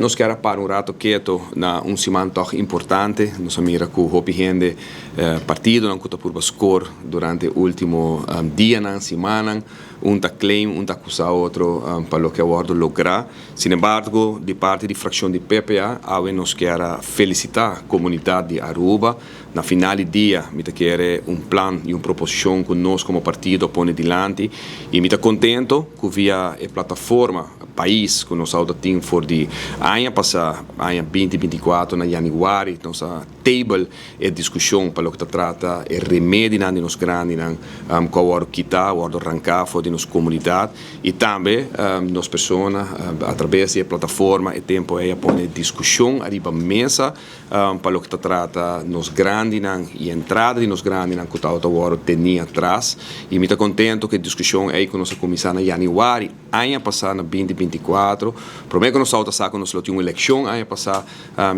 nós queremos para um rato quieto na semana importante. Nós mira que o gente partido não conta por score durante o último dia na semana. Tá claim, tá acusar outro para o que o lograr. Sin embargo, de parte da fração de PPA, nós queremos felicitar a comunidade de Aruba. Na final do dia, nós queremos plano e uma proposição que nós como partido põe adiante. E nós contento que via a plataforma país que nós temos for de ano passado, ano 2024, na januário, nossa table e discussão para o que trata e remédio de nós grandes que o quitar, o arrancar for de nossa comunidade e também nós pessoas através da plataforma e tempo aí põe discussão arriba mesa para o que trata nós grandes e entrada de nós grandes que o tinha atrás e me está contento que a discussão aí que nós começamos em januário, ano passado, 2024, prometo que nós nós tínhamos uma eleição ano passado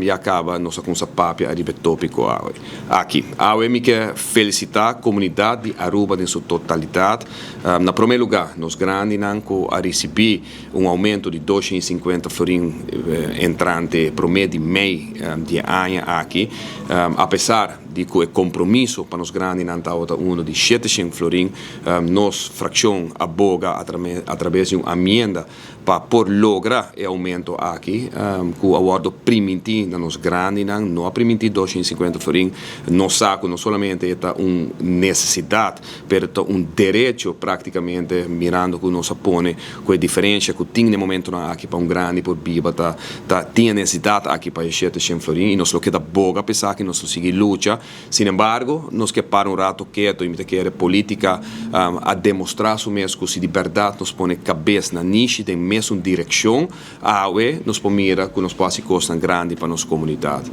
e acaba nossa conversa papia arriba tópico aqui. Me quer felicitar a comunidade de Aruba em sua totalidade. Na primeiro lugar, nós grandes a receber um aumento de 250 florins entrante promédio meio de ano aqui, apesar de que o compromisso para nós grandes não de 700 florins, nós fração aboga através de uma emenda para por lograr o aumento aqui, que o acordo permitir nós grandes não permitir 250 florins, não saco não somente é uma necessidade, mas direito praticamente mirando que nós põe com a diferença que tem no momento aqui para grande por biba tinha necessidade aqui para 700 florins e nós lo queda boga apesar que nós seguir luta. Sin embargo, nós que para rato quieto e que política a demonstrar o mesmo que se de verdade nós põe cabeça na niche de mesma direção, nós pomira que nós pode custar grande para nossa comunidade.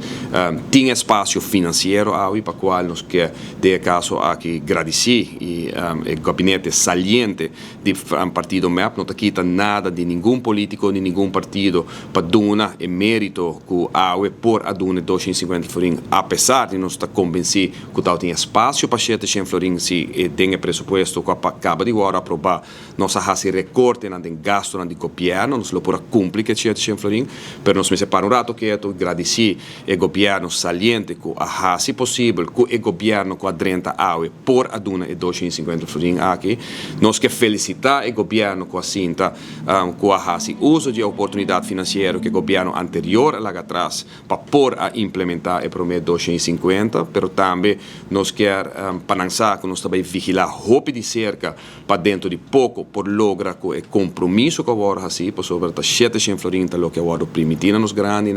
Tem espaço financeiro para o qual nós que de caso aqui agradecer e o gabinete saliente do partido MEP não quita nada de nenhum político de nenhum partido para dar o mérito que por a dar 250 florins, apesar de nós estar convencidos que tal tem espaço para 700 florins se tem pressuposto que acaba de agora aprovar nós faz recorte no gasto no governo nós lo por cumprir que 700 florins pero nós me separa rato que agradecer o governo saliente que se possível que o governo que adrenta por a duna 250 florins aqui nós que felicitar o governo que assinta que uso de oportunidade financeira que o governo anterior lá atrás para por a implementar o prometo 250 pero também nós quer pensar que nós também vigilar roupa de cerca para dentro de pouco por lograr que o compromisso que agora assim por sobre 700 florins lo que agora permitir nos grandes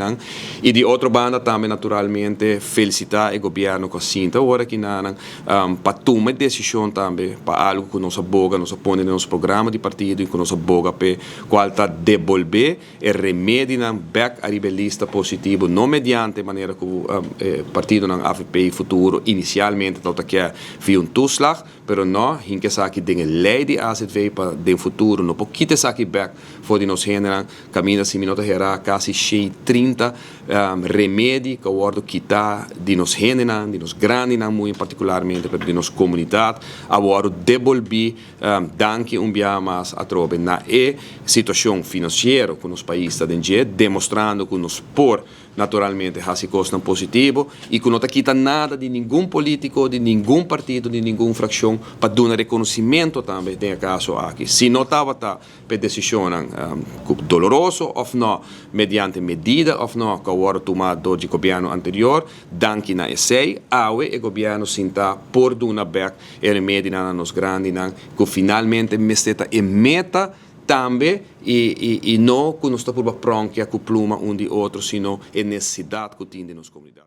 e de outra banda também naturalmente felicitar o governo que assinta agora que para tomar decisão também para algo que nós aboga nós põe no nosso programa de partido e que nós aboga para qual está devolver e remédio back a rebelista positivo não mediante maneira que o partido não AFP futuro inicialmente dat que via toeslag, pero não hinke saki dinge lei de AZV para de futuro no pouquinho saki back for de nos generan caminha se minuto hera quase 30 remédio que o ordo quitar de nos generan de nos grande muito particularmente para de nos comunidade a ordo devolver danke dia mais a trobe na situação financeira que nos país está dentro demonstrando que nos por naturalmente se custa positivo e que não quita nada de nenhum político, de nenhum partido, de nenhuma fração para dar reconhecimento também tem caso aqui. Se não estava para decisão doloroso ou não, mediante medida ou não, que agora tomado do governo anterior, danke na ESEI, o governo sinta por dar back e remédio nos grandes, que finalmente mesteta e meta também e não que nós estamos prontos a pluma um de outro, sino a necessidade que tem de nossa comunidade.